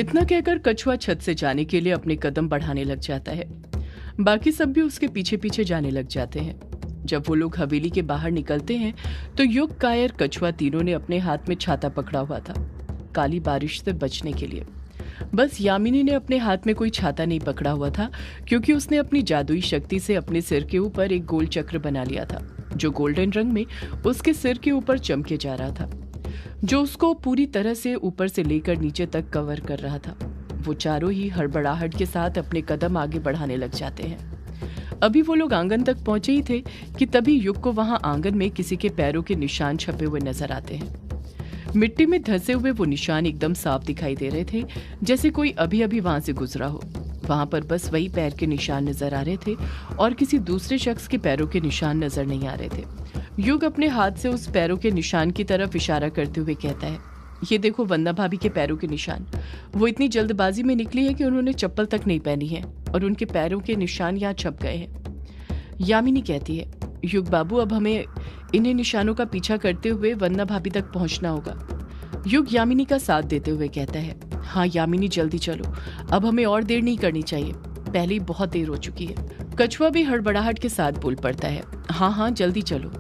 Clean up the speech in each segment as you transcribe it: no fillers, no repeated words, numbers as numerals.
इतना कहकर कछुआ छत से जाने के लिए अपने कदम बढ़ाने लग जाता है। बाकी सब भी उसके पीछे पीछे जाने लग जाते हैं। जब वो लोग हवेली के बाहर निकलते हैं तो युग, कायर, कछुआ तीनों ने अपने हाथ में छाता पकड़ा हुआ था, काली बारिश से बचने के लिए। बस यामिनी ने अपने हाथ में कोई छाता नहीं पकड़ा हुआ था, क्योंकि उसने अपनी जादुई शक्ति से अपने सिर के ऊपर एक गोल चक्र बना लिया था, जो गोल्डन रंग में उसके सिर के ऊपर चमके जा रहा था, जो उसको पूरी तरह से ऊपर से लेकर नीचे तक कवर कर रहा था। वो चारों ही हड़बड़ाहट के साथ अपने कदम आगे बढ़ाने लग जाते हैं। अभी वो लोग आंगन तक पहुंचे ही थे कि तभी युग को वहां आंगन में किसी के पैरों के निशान छपे हुए नजर आते हैं। मिट्टी में धंसे हुए वो निशान एकदम साफ दिखाई दे रहे थे, जैसे कोई अभी अभी वहां से गुजरा हो। वहां पर बस वही पैर के निशान नजर आ रहे थे और किसी दूसरे शख्स के पैरों के निशान नजर नहीं आ रहे थे। युग अपने हाथ से उस पैरों के निशान की तरफ इशारा करते हुए कहता है, ये देखो वंदना भाभी के पैरों के निशान। वो इतनी जल्दबाजी में निकली है कि उन्होंने चप्पल तक नहीं पहनी है और उनके पैरों के निशान यहाँ छप गए हैं। यामिनी कहती है, युग बाबू, अब हमें इन्हें निशानों का पीछा करते हुए वंदना भाभी तक पहुंचना होगा। युग यामिनी का साथ देते हुए कहता है, हाँ यामिनी, जल्दी चलो, अब हमें और देर नहीं करनी चाहिए, पहले ही बहुत देर हो चुकी है। कछुआ भी हड़बड़ाहट के साथ बोल पड़ता है, हाँ हाँ जल्दी चलो।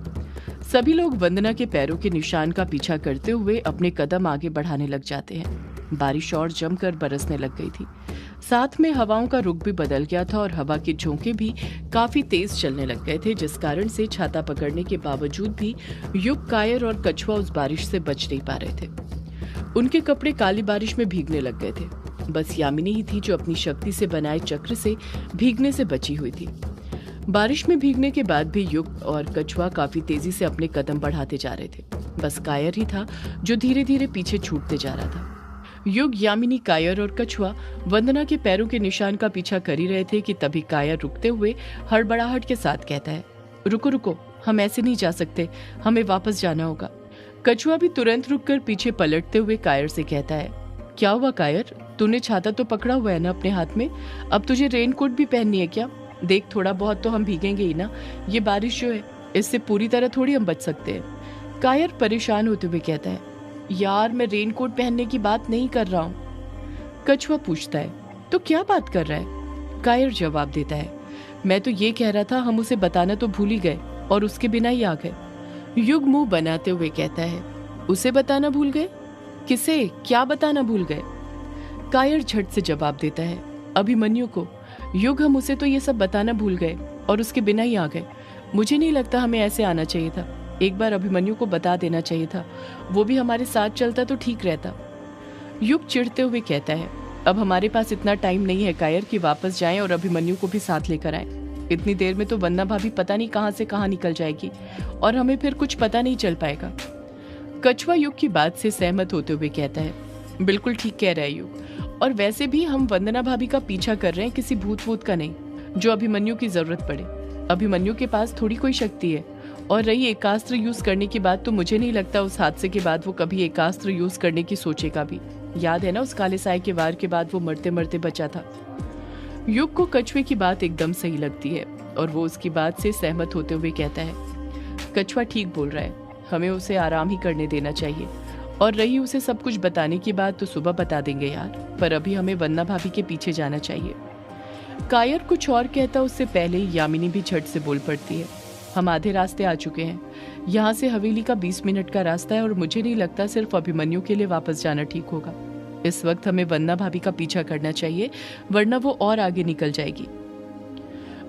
सभी लोग वंदना के पैरों के निशान का पीछा करते हुए अपने कदम आगे बढ़ाने लग जाते हैं। बारिश और जमकर बरसने लग गई थी, साथ में हवाओं का रुख भी बदल गया था और हवा के झोंके भी काफी तेज चलने लग गए थे, जिस कारण से छाता पकड़ने के बावजूद भी युग, कायर और कछुआ उस बारिश से बच नहीं पा रहे थे। उनके कपड़े काली बारिश में भीगने लग गए थे। बस यामिनी ही थी जो अपनी शक्ति से बनाए चक्र से भीगने से बची हुई थी। बारिश में भीगने के बाद भी युग और कछुआ काफी तेजी से अपने कदम बढ़ाते जा रहे थे। बस कायर ही था जो धीरे धीरे पीछे छूटते जा रहा था। युग, यामिनी, कायर और कछुआ वंदना के पैरों के निशान का पीछा कर ही रहे थे कि तभी कायर रुकते हुए हड़बड़ाहट के साथ कहता है, रुको रुको, हम ऐसे नहीं जा सकते, हमें वापस जाना होगा। कछुआ भी तुरंत रुककर पीछे पलटते हुए कायर से कहता है, क्या हुआ कायर, तूने छाता तो पकड़ा हुआ है ना अपने हाथ में, अब तुझे रेनकोट भी पहननी है क्या? देख, थोड़ा बहुत तो हम भीगेंगे ही ना, ये बारिश जो है इससे पूरी तरह थोड़ी हम बच सकते हैं। कायर परेशान होते हुए कहता है, यार मैं रेनकोट पहनने की बात नहीं कर रहा हूँ। कछुआ पूछता है, तो क्या बात कर रहा है? कायर जवाब देता है, मैं तो ये कह रहा था हम उसे बताना तो भूल ही गए और उसके बिना ही आ गए। युग मुंह बनाते हुए कहता है, उसे बताना भूल गए? किसे, क्या बताना भूल गए? कायर झट से जवाब देता है, अभिमन्यु को। युग, हम उसे तो ये सब बताना भूल गए और उसके बिना ही आ गए। मुझे नहीं लगता हमें ऐसे आना चाहिए था, एक बार अभिमन्यु को बता देना चाहिए था, वो भी हमारे साथ चलता तो ठीक रहता। युग चिढ़ते हुए कहता है, अब हमारे पास इतना टाइम नहीं है कायर कि वापस जाएं और अभिमन्यु को भी साथ लेकर आए। इतनी देर में तो वंदना भाभी पता नहीं कहां से कहां निकल जाएगी और हमें फिर कुछ पता नहीं चल पाएगा। कछुआ युग की बात से सहमत होते हुए कहता है, बिल्कुल ठीक कह रहा है युग, और वैसे भी हम वंदना भाभी का पीछा कर रहे हैं, किसी भूत वूत का नहीं जो अभिमन्यु की जरूरत पड़े। अभिमन्यु के पास थोड़ी कोई शक्ति है, और रही एकास्त्र यूज करने की बात, तो मुझे नहीं लगता उस हादसे के बाद वो कभी एकास्त्र यूज करने की सोचेगा भी। याद है ना उस काले साए के वार के बाद वो मरते मरते बचा था। युग को कछुए की बात एकदम सही लगती है और वो उसकी बात से सहमत होते हुए कहता है, कछुआ ठीक बोल रहा है, हमें उसे आराम ही करने देना चाहिए, और रही उसे सब कुछ बताने की बात तो सुबह बता देंगे यार, पर अभी हमें वंदना भाभी के पीछे जाना चाहिए। कायर कुछ और कहता उससे पहले ही यामिनी भी झट से बोल पड़ती है, हम आधे रास्ते आ चुके हैं, यहाँ से हवेली का 20 मिनट का रास्ता है और मुझे नहीं लगता सिर्फ अभिमन्यु के लिए वापस जाना ठीक होगा। इस वक्त हमें वंदना भाभी का पीछा करना चाहिए, वरना वो और आगे निकल जाएगी।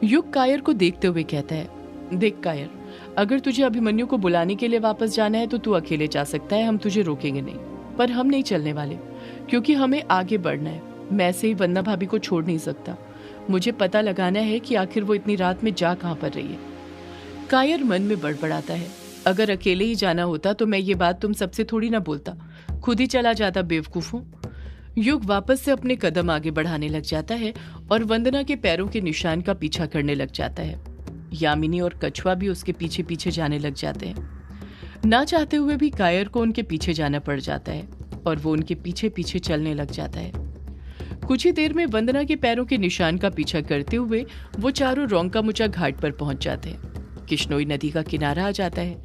युग कायर को देखते हुए कहता है, देख कायर, अगर तुझे अभिमन्यु को बुलाने के लिए वापस जाना है तो तू अकेले जा सकता है, हम तुझे रोकेंगे नहीं, पर हम नहीं चलने वाले, क्योंकि हमें आगे बढ़ना है। मैं ऐसे ही वंदना भाभी को छोड़ नहीं सकता, मुझे पता लगाना है कि आखिर वो इतनी रात में जा कहां पर रही है। कायर मन में बड़बड़ाता है, अगर अकेले ही जाना होता तो मैं ये बात तुम सबसे थोड़ी ना बोलता, खुद ही चला जाता बेवकूफों। युग वापस से अपने कदम आगे बढ़ाने लग जाता है और वंदना के पैरों के निशान का पीछा करने लग जाता है। यामिनी और कछुआ भी उसके पीछे पीछे जाने लग जाते हैं। ना चाहते हुए भी कायर को उनके पीछे जाना पड़ जाता है और वो उनके पीछे पीछे चलने लग जाता है। कुछ ही देर में वंदना के पैरों के निशान का पीछा करते हुए वो चारों रोंका मुचा घाट पर पहुंच जाते हैं। किश्नोई नदी का किनारा आ जाता है।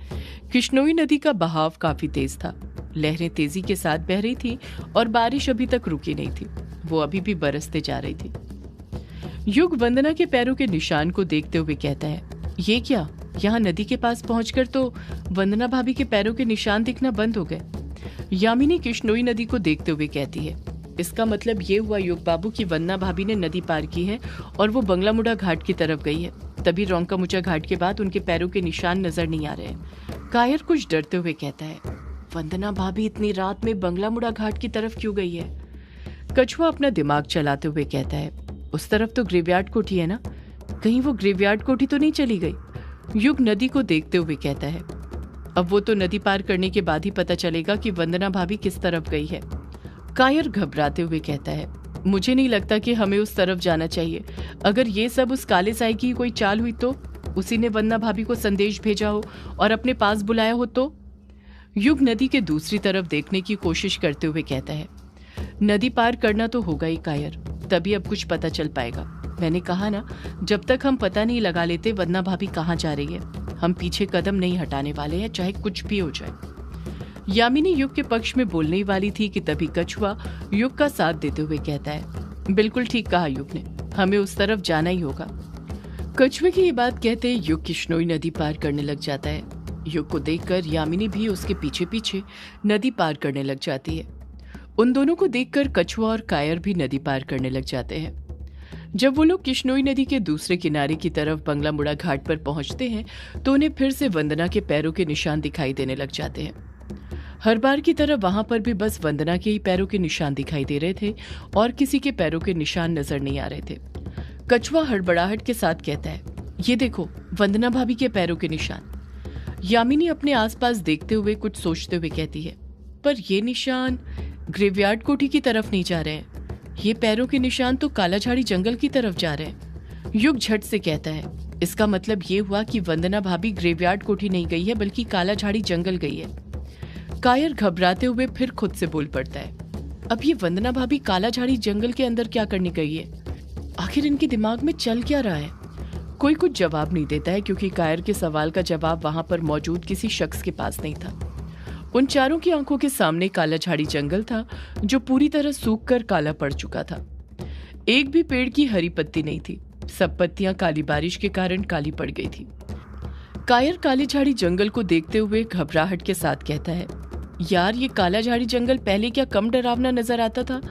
किश्नोई नदी का बहाव काफी तेज था, लहरें तेजी के साथ बह रही थी और बारिश अभी तक रुकी नहीं थी, वो अभी भी बरसते जा रही थी। युग वंदना के पैरों के निशान को देखते हुए कहता है, ये क्या? यहाँ नदी के पास पहुंचकर तो वंदना भाभी के पैरों के निशान दिखना बंद हो गए। यामिनी किश्नोई नदी को देखते हुए कहती है, इसका मतलब ये हुआ युग बाबू की वंदना भाभी ने नदी पार की है और वो बंगलामुड़ा घाट की तरफ गई है। तभी रोंकामुचा घाट के बाद उनके पैरों के निशान नजर नहीं आ रहे हैं। कायर कुछ डरते हुए कहता है, वंदना भाभी इतनी रात में बंगलामुड़ा घाट की तरफ क्यों गई है? कछुआ अपना दिमाग चलाते हुए कहता है, उस तरफ तो ग्रेवयार्ड कोठी है ना, कहीं वो ग्रेवयार्ड कोठी तो नहीं चली गई? युग नदी को देखते हुए कहता है, अब वो तो नदी पार करने के बाद ही पता चलेगा कि वंदना भाभी किस तरफ गई है। कायर घबराते हुए कहता है, मुझे नहीं लगता कि हमें उस तरफ जाना चाहिए। अगर ये सब उस काले साई की कोई चाल हुई तो उसी ने वंदना भाभी को संदेश भेजा हो और अपने पास बुलाया हो तो? युग नदी के दूसरी तरफ देखने की कोशिश करते हुए कहता है, नदी पार करना तो होगा ही कायर, तभी अब कुछ पता चल पाएगा। मैंने कहा ना, जब तक हम पता नहीं लगा लेते वंदना भाभी कहाँ जा रही है, हम पीछे कदम नहीं हटाने वाले हैं, चाहे कुछ भी हो जाए। यामिनी युग के पक्ष में बोलने ही वाली थी कि तभी कछुआ युग का साथ देते हुए कहता है, बिल्कुल ठीक कहा युग ने, हमें उस तरफ जाना ही होगा। कछुए की ये बात कहते युग किश्नोई नदी पार करने लग जाता है। युग को देखकर यामिनी भी उसके पीछे पीछे नदी पार करने लग जाती है। उन दोनों को देखकर कछुआ और कायर भी नदी पार करने लग जाते हैं। जब वो लोग किश्नोई नदी के दूसरे किनारे की तरफ बंगलामुड़ा घाट पर पहुंचते हैं तो उन्हें फिर से वंदना के पैरों के निशान दिखाई देने लग जाते हैं। हर बार की तरह वहां पर भी बस वंदना के ही पैरों के निशान दिखाई दे रहे थे और किसी के पैरों के निशान नजर नहीं आ रहे थे। कछुआ हड़बड़ाहट के साथ कहता है, ये देखो वंदना भाभी के पैरों के निशान। यामिनी अपने आसपास देखते हुए कुछ सोचते हुए कहती है, पर ये निशान ग्रेवयार्ड कोठी की तरफ नहीं जा रहे हैं, ये पैरों के निशान तो कालाझाड़ी जंगल की तरफ जा रहे हैं। युग झट से कहता है, इसका मतलब ये हुआ कि वंदना भाभी ग्रेवयार्ड कोठी नहीं गई है बल्कि कालाझाड़ी जंगल गई है। कायर घबराते हुए फिर खुद से बोल पड़ता है, अब ये वंदना भाभी कालाझाड़ी जंगल के अंदर क्या करने गई है? आखिर इनके दिमाग में चल क्या रहा है? कोई कुछ जवाब नहीं देता है क्योंकि कायर के सवाल का जवाब वहां पर मौजूद किसी शख्स के पास नहीं था। उन चारों की आंखों के सामने कालाझाड़ी जंगल था जो पूरी तरह सूखकर काला पड़ चुका था। एक भी पेड़ की हरी पत्ती नहीं थी, सब पत्तियां काली बारिश के कारण काली पड़ गई थी। कायर कालीझाड़ी जंगल को देखते हुए घबराहट के साथ कहता है, यार ये कालाझाड़ी जंगल पहले क्या कम डरावना नजर आता था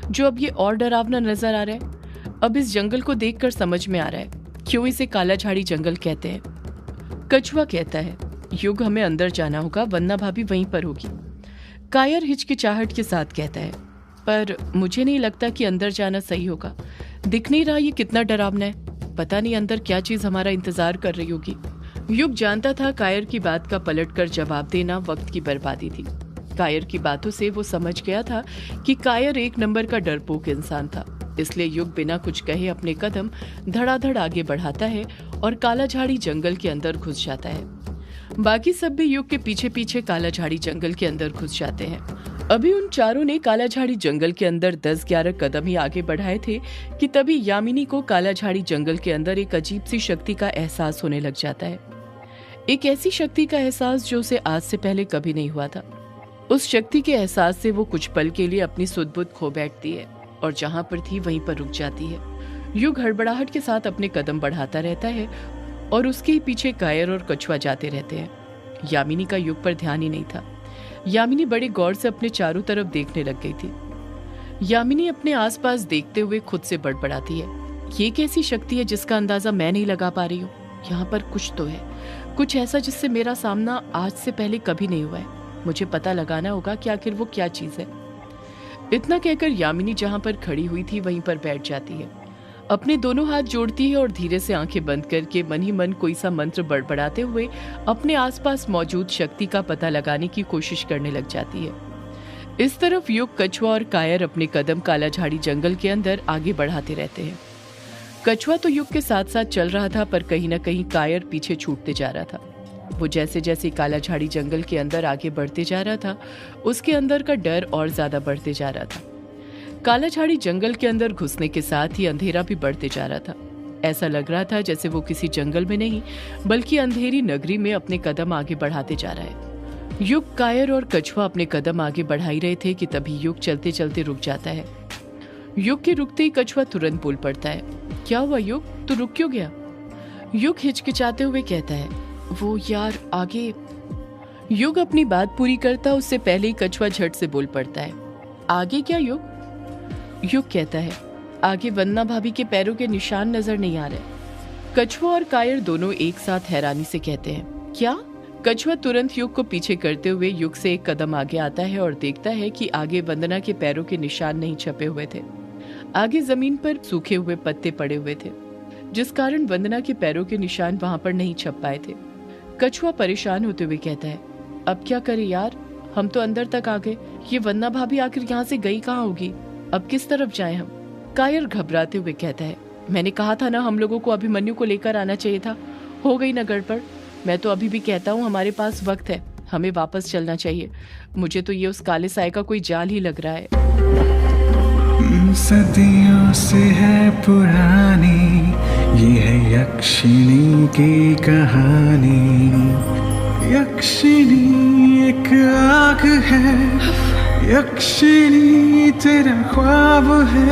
जो अब ये और डरावना नजर आ रहा है। अब इस जंगल को देखकर समझ में आ रहा है क्यों इसे कालाझाड़ी जंगल कहते हैं। कछुआ कहता है, युग हमें अंदर जाना होगा, वंदना भाभी वहीं पर होगी। कायर हिचकिचाहट के साथ कहता है, पर मुझे नहीं लगता कि अंदर जाना सही होगा, दिख नहीं रहा ये कितना डरावना है, पता नहीं अंदर क्या चीज हमारा इंतजार कर रही होगी। युग जानता था कायर की बात का पलटकर जवाब देना वक्त की बर्बादी थी। कायर की बातों से वो समझ गया था कि कायर एक नंबर का डरपोक इंसान था, इसलिए युग बिना कुछ कहे अपने कदम धड़ाधड़ आगे बढ़ाता है और कालाझाड़ी जंगल के अंदर घुस जाता है। बाकी सब भी युग के पीछे पीछे कालाझाड़ी जंगल के अंदर घुस जाते हैं। अभी उन चारों ने कालाझाड़ी जंगल के अंदर 10-11 कदम ही आगे बढ़ाए थे कि तभी यामिनी को कालाझाड़ी जंगल के अंदर एक अजीब सी शक्ति का एहसास होने लग जाता है। एक ऐसी शक्ति का एहसास जो उसे आज से पहले कभी नहीं हुआ था। उस शक्ति के एहसास से वो कुछ पल के लिए अपनी सुध-बुध खो बैठती है और जहां पर थी वहीं पर रुक जाती है। युग हड़बड़ाहट के साथ अपने कदम बढ़ाता रहता है और उसके ही पीछे कायर और कछुआ जाते रहते हैं। यामिनी का युग पर ध्यान ही नहीं था। यामिनी बड़े गौर से अपने चारों तरफ देखने लग गई थी। यामिनी अपने आसपास देखते हुए खुद से बड़बड़ाती है, ये कैसी शक्ति है जिसका अंदाजा मैं नहीं लगा पा रही हूँ। यहाँ पर कुछ तो है, कुछ ऐसा जिससे मेरा सामना आज से पहले कभी नहीं हुआ है। मुझे पता लगाना होगा कि आखिर वो क्या चीज है। इतना कहकर यामिनी जहां पर खड़ी हुई थी वहीं पर बैठ जाती है, अपने दोनों हाथ जोड़ती है और धीरे से आंखें बंद करके मन ही मन कोई सा मंत्र बड़बड़ाते हुए अपने आसपास मौजूद शक्ति का पता लगाने की कोशिश करने लग जाती है। इस तरफ युग, कछुआ और कायर अपने कदम कालाझाड़ी जंगल के अंदर आगे बढ़ाते रहते हैं। कछुआ तो युग के साथ साथ चल रहा था, पर कहीं न कहीं कायर पीछे छूटते जा रहा था। वो जैसे जैसे कालाझाड़ी जंगल के अंदर आगे बढ़ते जा रहा था, उसके अंदर का डर और ज्यादा बढ़ते जा रहा था। कालाझाड़ी जंगल के अंदर घुसने के साथ ही अंधेरा भी बढ़ते जा रहा था। ऐसा लग रहा था जैसे वो किसी जंगल में नहीं बल्कि अंधेरी नगरी में अपने कदम आगे बढ़ाते जा रहा है। युग, कायर और कछुआ अपने कदम आगे बढ़ा ही रहे थे कि तभी युग चलते चलते रुक जाता है। युग के रुकते ही कछुआ तुरंत बोल पड़ता है। क्या हुआ युग, तू रुक क्यों गया? युग हिचकिचाते हुए कहता है, वो यार आगे। युग अपनी बात पूरी करता उससे पहले ही कछुआ झट से बोल पड़ता है, आगे क्या युग? युग कहता है, आगे वंदना भाभी के पैरों के निशान नजर नहीं आ रहे। कछुआ और कायर दोनों एक साथ हैरानी से कहते हैं, क्या? कछुआ तुरंत युग को पीछे करते हुए युग से एक कदम आगे आता है और देखता है कि आगे वंदना के पैरों के निशान नहीं छपे हुए थे। आगे जमीन पर सूखे हुए पत्ते पड़े हुए थे, जिस कारण वंदना के पैरों के निशान वहां पर नहीं छप पाए थे। कछुआ परेशान होते हुए कहता है, अब क्या करें यार, हम तो अंदर तक आ गए, ये वंदना भाभी आखिर यहाँ से गई कहाँ होगी? अब किस तरफ जाएं हम? कायर घबराते हुए कहता है, मैंने कहा था ना, हम लोगों को अभिमन्यु को लेकर आना चाहिए था, हो गई ना गड़बड़। मैं तो अभी भी कहता हूँ हमारे पास वक्त है, हमें वापस चलना चाहिए। मुझे तो ये उस काले साए का कोई जाल ही लग रहा है। सदियों से है पुरानी ये है यक्षिणी की कहानी। यक्षिणी एक आग है, यक्षिणी तेरा ख्वाब है।